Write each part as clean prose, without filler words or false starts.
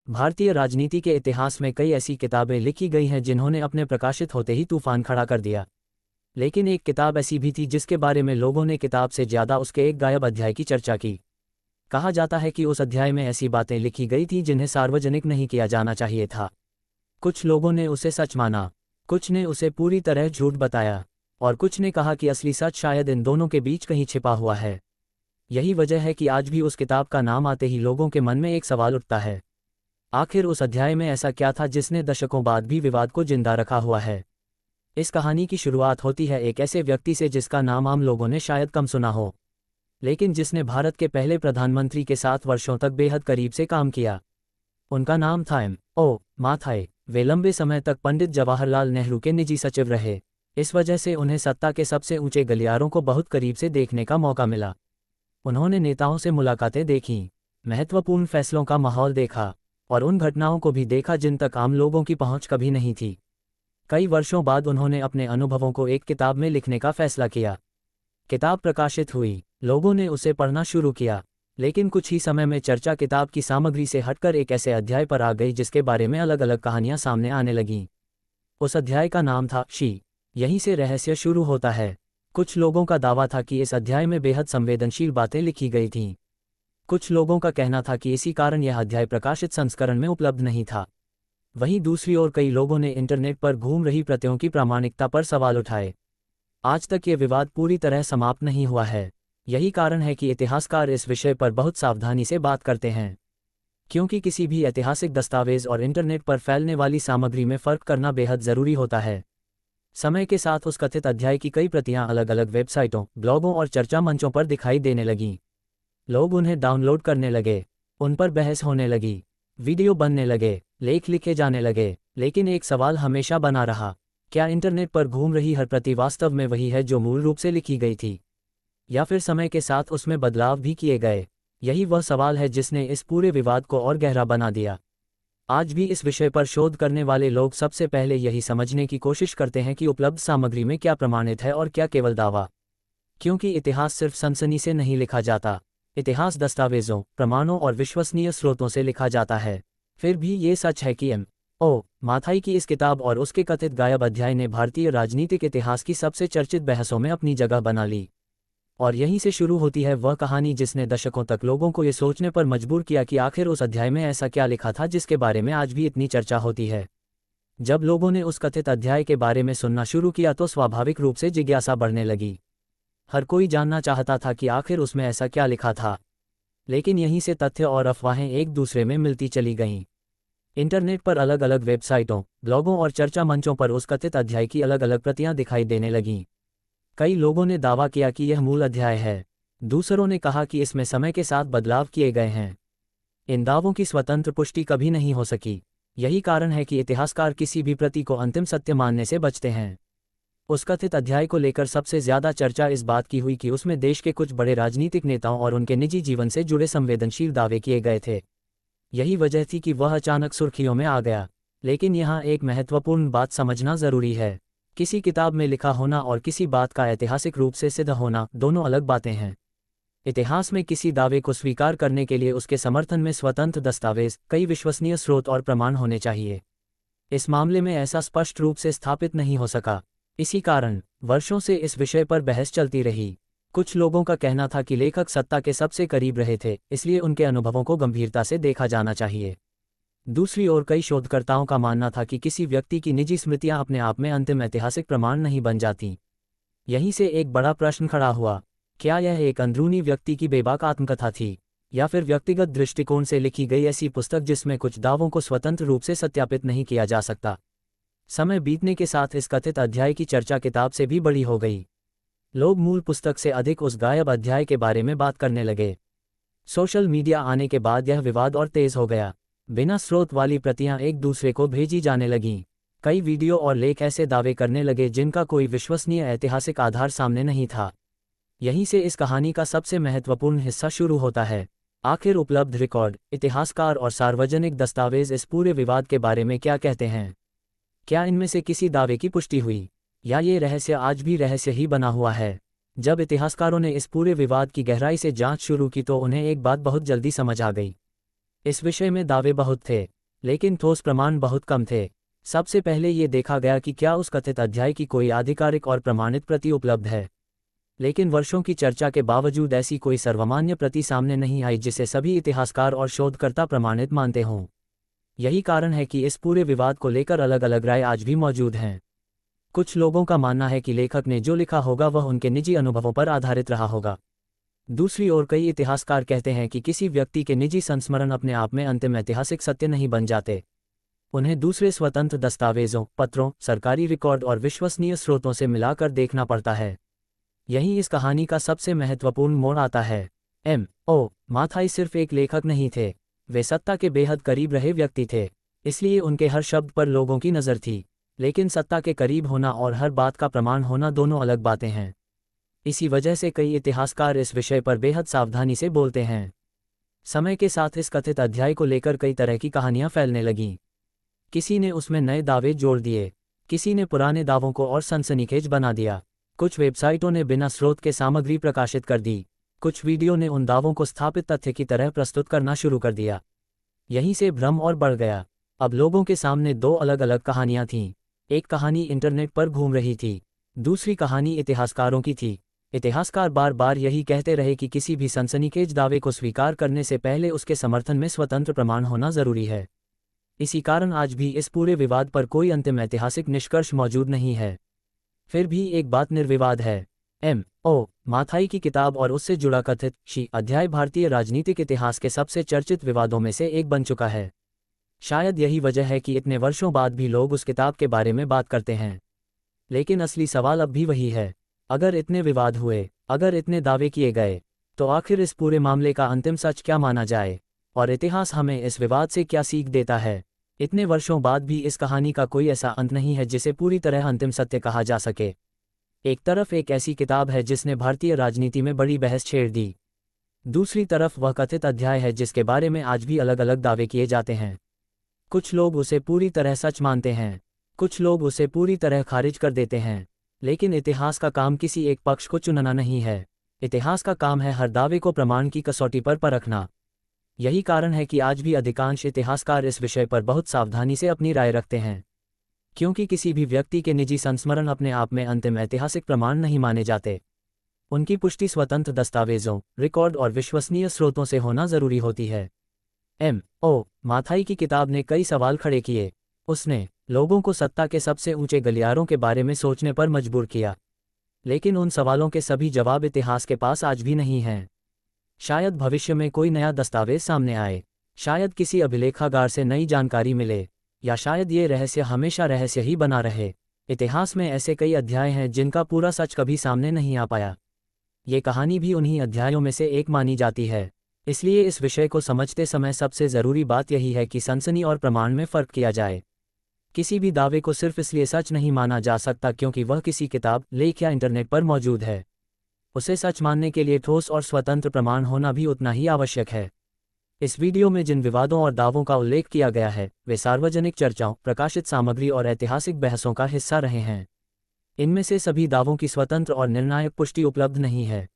भारतीय राजनीति के इतिहास में कई ऐसी किताबें लिखी गई हैं जिन्होंने अपने प्रकाशित होते ही तूफान खड़ा कर दिया। लेकिन एक किताब ऐसी भी थी जिसके बारे में लोगों ने किताब से ज़्यादा उसके एक गायब अध्याय की चर्चा की। कहा जाता है कि उस अध्याय में ऐसी बातें लिखी गई थी जिन्हें सार्वजनिक नहीं किया जाना चाहिए था। कुछ लोगों ने उसे सच माना, कुछ ने उसे पूरी तरह झूठ बताया, और कुछ ने कहा कि असली सच शायद इन दोनों के बीच कहीं छिपा हुआ है। यही वजह है कि आज भी उस किताब का नाम आते ही लोगों के मन में एक सवाल उठता है, आखिर उस अध्याय में ऐसा क्या था जिसने दशकों बाद भी विवाद को जिंदा रखा हुआ है। इस कहानी की शुरुआत होती है एक ऐसे व्यक्ति से जिसका नाम आम लोगों ने शायद कम सुना हो, लेकिन जिसने भारत के पहले प्रधानमंत्री के 7 वर्षों तक बेहद करीब से काम किया। उनका नाम था M.O. माथाई। वे लंबे समय तक पंडित जवाहरलाल नेहरू के निजी सचिव रहे। इस वजह से उन्हें सत्ता के सबसे ऊंचे गलियारों को बहुत करीब से देखने का मौका मिला। उन्होंने नेताओं से मुलाकातें देखीं, महत्वपूर्ण फैसलों का माहौल देखा और उन घटनाओं को भी देखा जिन तक आम लोगों की पहुंच कभी नहीं थी। कई वर्षों बाद उन्होंने अपने अनुभवों को एक किताब में लिखने का फैसला किया। किताब प्रकाशित हुई, लोगों ने उसे पढ़ना शुरू किया, लेकिन कुछ ही समय में चर्चा किताब की सामग्री से हटकर एक ऐसे अध्याय पर आ गई जिसके बारे में अलग अलग कहानियां सामने आने लगीं। उस अध्याय का नाम था शी। यहीं से रहस्य शुरू होता है। कुछ लोगों का दावा था कि इस अध्याय में बेहद संवेदनशील बातें लिखी गई थीं। कुछ लोगों का कहना था कि इसी कारण यह अध्याय प्रकाशित संस्करण में उपलब्ध नहीं था। वहीं दूसरी ओर कई लोगों ने इंटरनेट पर घूम रही प्रतियों की प्रामाणिकता पर सवाल उठाए। आज तक ये विवाद पूरी तरह समाप्त नहीं हुआ है। यही कारण है कि इतिहासकार इस विषय पर बहुत सावधानी से बात करते हैं, क्योंकि किसी भी ऐतिहासिक दस्तावेज और इंटरनेट पर फैलने वाली सामग्री में फ़र्क करना बेहद ज़रूरी होता है। समय के साथ उस कथित अध्याय की कई प्रतियां अलग अलग वेबसाइटों, ब्लॉगों और चर्चा मंचों पर दिखाई देने लगीं। लोग उन्हें डाउनलोड करने लगे, उन पर बहस होने लगी, वीडियो बनने लगे, लेख लिखे जाने लगे। लेकिन एक सवाल हमेशा बना रहा, क्या इंटरनेट पर घूम रही हर प्रति वास्तव में वही है जो मूल रूप से लिखी गई थी, या फिर समय के साथ उसमें बदलाव भी किए गए? यही वह सवाल है जिसने इस पूरे विवाद को और गहरा बना दिया। आज भी इस विषय पर शोध करने वाले लोग सबसे पहले यही समझने की कोशिश करते हैं कि उपलब्ध सामग्री में क्या प्रमाणित है और क्या केवल दावा। क्योंकि इतिहास सिर्फ सनसनी से नहीं लिखा जाता, इतिहास दस्तावेजों, प्रमाणों और विश्वसनीय स्रोतों से लिखा जाता है। फिर भी ये सच है कि M.O. माथाई की इस किताब और उसके कथित गायब अध्याय ने भारतीय राजनीतिक इतिहास की सबसे चर्चित बहसों में अपनी जगह बना ली। और यहीं से शुरू होती है वह कहानी जिसने दशकों तक लोगों को ये सोचने पर मजबूर किया कि आखिर उस अध्याय में ऐसा क्या लिखा था जिसके बारे में आज भी इतनी चर्चा होती है। जब लोगों ने उस कथित अध्याय के बारे में सुनना शुरू किया तो स्वाभाविक रूप से जिज्ञासा बढ़ने लगी। हर कोई जानना चाहता था कि आखिर उसमें ऐसा क्या लिखा था। लेकिन यहीं से तथ्य और अफवाहें एक दूसरे में मिलती चली गईं। इंटरनेट पर अलग अलग वेबसाइटों, ब्लॉगों और चर्चा मंचों पर उस कथित अध्याय की अलग अलग प्रतियां दिखाई देने लगीं। कई लोगों ने दावा किया कि यह मूल अध्याय है, दूसरों ने कहा कि इसमें समय के साथ बदलाव किए गए हैं। इन दावों की स्वतंत्र पुष्टि कभी नहीं हो सकी। यही कारण है कि इतिहासकार किसी भी प्रति को अंतिम सत्य मानने से बचते हैं। उस कथित अध्याय को लेकर सबसे ज्यादा चर्चा इस बात की हुई कि उसमें देश के कुछ बड़े राजनीतिक नेताओं और उनके निजी जीवन से जुड़े संवेदनशील दावे किए गए थे। यही वजह थी कि वह अचानक सुर्खियों में आ गया। लेकिन यहाँ एक महत्वपूर्ण बात समझना जरूरी है। किसी किताब में लिखा होना और किसी बात का ऐतिहासिक रूप से सिद्ध होना दोनों अलग बातें हैं। इतिहास में किसी दावे को स्वीकार करने के लिए उसके समर्थन में स्वतंत्र दस्तावेज, कई विश्वसनीय स्रोत और प्रमाण होने चाहिए। इस मामले में ऐसा स्पष्ट रूप से स्थापित नहीं हो सका। इसी कारण वर्षों से इस विषय पर बहस चलती रही। कुछ लोगों का कहना था कि लेखक सत्ता के सबसे करीब रहे थे, इसलिए उनके अनुभवों को गंभीरता से देखा जाना चाहिए। दूसरी ओर कई शोधकर्ताओं का मानना था कि किसी व्यक्ति की निजी स्मृतियां अपने आप में अंतिम ऐतिहासिक प्रमाण नहीं बन जाती। यहीं से एक बड़ा प्रश्न खड़ा हुआ, क्या यह एक अंदरूनी व्यक्ति की बेबाक आत्मकथा थी, या फिर व्यक्तिगत दृष्टिकोण से लिखी गई ऐसी पुस्तक जिसमें कुछ दावों को स्वतंत्र रूप से सत्यापित नहीं किया जा सकता? समय बीतने के साथ इस कथित अध्याय की चर्चा किताब से भी बड़ी हो गई। लोग मूल पुस्तक से अधिक उस गायब अध्याय के बारे में बात करने लगे। सोशल मीडिया आने के बाद यह विवाद और तेज हो गया। बिना स्रोत वाली प्रतियां एक दूसरे को भेजी जाने लगीं। कई वीडियो और लेख ऐसे दावे करने लगे जिनका कोई विश्वसनीय ऐतिहासिक आधार सामने नहीं था। यहीं से इस कहानी का सबसे महत्वपूर्ण हिस्सा शुरू होता है। आखिर उपलब्ध रिकॉर्ड, इतिहासकार और सार्वजनिक दस्तावेज इस पूरे विवाद के बारे में क्या कहते हैं? क्या इनमें से किसी दावे की पुष्टि हुई, या ये रहस्य आज भी रहस्य ही बना हुआ है? जब इतिहासकारों ने इस पूरे विवाद की गहराई से जांच शुरू की तो उन्हें एक बात बहुत जल्दी समझ आ गई। इस विषय में दावे बहुत थे, लेकिन ठोस प्रमाण बहुत कम थे। सबसे पहले ये देखा गया कि क्या उस कथित अध्याय की कोई आधिकारिक और प्रमाणित प्रति उपलब्ध है। लेकिन वर्षों की चर्चा के बावजूद ऐसी कोई सर्वमान्य प्रति सामने नहीं आई जिसे सभी इतिहासकार और शोधकर्ता प्रमाणित मानते हों। यही कारण है कि इस पूरे विवाद को लेकर अलग अलग राय आज भी मौजूद हैं। कुछ लोगों का मानना है कि लेखक ने जो लिखा होगा वह उनके निजी अनुभवों पर आधारित रहा होगा। दूसरी ओर कई इतिहासकार कहते हैं कि किसी व्यक्ति के निजी संस्मरण अपने आप में अंतिम ऐतिहासिक सत्य नहीं बन जाते। उन्हें दूसरे स्वतंत्र दस्तावेजों, पत्रों, सरकारी रिकॉर्ड और विश्वसनीय स्रोतों से मिलाकर देखना पड़ता है। यही इस कहानी का सबसे महत्वपूर्ण मोड़ आता है। M.O. माथाई सिर्फ एक लेखक नहीं थे, वे सत्ता के बेहद करीब रहे व्यक्ति थे। इसलिए उनके हर शब्द पर लोगों की नज़र थी। लेकिन सत्ता के करीब होना और हर बात का प्रमाण होना दोनों अलग बातें हैं। इसी वजह से कई इतिहासकार इस विषय पर बेहद सावधानी से बोलते हैं। समय के साथ इस कथित अध्याय को लेकर कई तरह की कहानियां फैलने लगीं। किसी ने उसमें नए दावे जोड़ दिए, किसी ने पुराने दावों को और सनसनीखेज बना दिया। कुछ वेबसाइटों ने बिना स्रोत के सामग्री प्रकाशित कर दी। कुछ वीडियो ने उन दावों को स्थापित तथ्य की तरह प्रस्तुत करना शुरू कर दिया। यहीं से भ्रम और बढ़ गया। अब लोगों के सामने दो अलग अलग कहानियां थीं। एक कहानी इंटरनेट पर घूम रही थी, दूसरी कहानी इतिहासकारों की थी। इतिहासकार बार बार यही कहते रहे कि किसी भी सनसनीखेज दावे को स्वीकार करने से पहले उसके समर्थन में स्वतंत्र प्रमाण होना जरूरी है। इसी कारण आज भी इस पूरे विवाद पर कोई अंतिम ऐतिहासिक निष्कर्ष मौजूद नहीं है। फिर भी एक बात निर्विवाद है। M.O. माथाई की किताब और उससे जुड़ा कथित शी अध्याय भारतीय राजनीतिक इतिहास के सबसे चर्चित विवादों में से एक बन चुका है। शायद यही वजह है कि इतने वर्षों बाद भी लोग उस किताब के बारे में बात करते हैं। लेकिन असली सवाल अब भी वही है, अगर इतने विवाद हुए, अगर इतने दावे किए गए, तो आखिर इस पूरे मामले का अंतिम सच क्या माना जाए, और इतिहास हमें इस विवाद से क्या सीख देता है। इतने वर्षों बाद भी इस कहानी का कोई ऐसा अंत नहीं है जिसे पूरी तरह अंतिम सत्य कहा जा सके। एक तरफ एक ऐसी किताब है जिसने भारतीय राजनीति में बड़ी बहस छेड़ दी, दूसरी तरफ वह कथित अध्याय है जिसके बारे में आज भी अलग अलग दावे किए जाते हैं। कुछ लोग उसे पूरी तरह सच मानते हैं, कुछ लोग उसे पूरी तरह खारिज कर देते हैं। लेकिन इतिहास का काम किसी एक पक्ष को चुनना नहीं है। इतिहास का काम है हर दावे को प्रमाण की कसौटी पर परखना। यही कारण है कि आज भी अधिकांश इतिहासकार इस विषय पर बहुत सावधानी से अपनी राय रखते हैं, क्योंकि किसी भी व्यक्ति के निजी संस्मरण अपने आप में अंतिम ऐतिहासिक प्रमाण नहीं माने जाते। उनकी पुष्टि स्वतंत्र दस्तावेजों, रिकॉर्ड और विश्वसनीय स्रोतों से होना जरूरी होती है। M.O. माथाई की किताब ने कई सवाल खड़े किए। उसने लोगों को सत्ता के सबसे ऊंचे गलियारों के बारे में सोचने पर मजबूर किया। लेकिन उन सवालों के सभी जवाब इतिहास के पास आज भी नहीं हैं। शायद भविष्य में कोई नया दस्तावेज सामने आए, शायद किसी अभिलेखागार से नई जानकारी मिले, या शायद ये रहस्य हमेशा रहस्य ही बना रहे। इतिहास में ऐसे कई अध्याय हैं जिनका पूरा सच कभी सामने नहीं आ पाया। ये कहानी भी उन्हीं अध्यायों में से एक मानी जाती है। इसलिए इस विषय को समझते समय सबसे ज़रूरी बात यही है कि सनसनी और प्रमाण में फ़र्क किया जाए। किसी भी दावे को सिर्फ इसलिए सच नहीं माना जा सकता क्योंकि वह किसी किताब, लेख या इंटरनेट पर मौजूद है। उसे सच मानने के लिए ठोस और स्वतंत्र प्रमाण होना भी उतना ही आवश्यक है। इस वीडियो में जिन विवादों और दावों का उल्लेख किया गया है, वे सार्वजनिक चर्चाओं, प्रकाशित सामग्री और ऐतिहासिक बहसों का हिस्सा रहे हैं। इनमें से सभी दावों की स्वतंत्र और निर्णायक पुष्टि उपलब्ध नहीं है।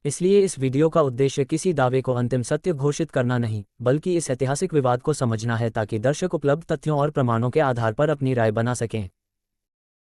इसलिए इस वीडियो का उद्देश्य किसी दावे को अंतिम सत्य घोषित करना नहीं, बल्कि इस ऐतिहासिक विवाद को समझना है ताकि दर्शक उपलब्ध तथ्यों और प्रमाणों के आधार पर अपनी राय बना सकें।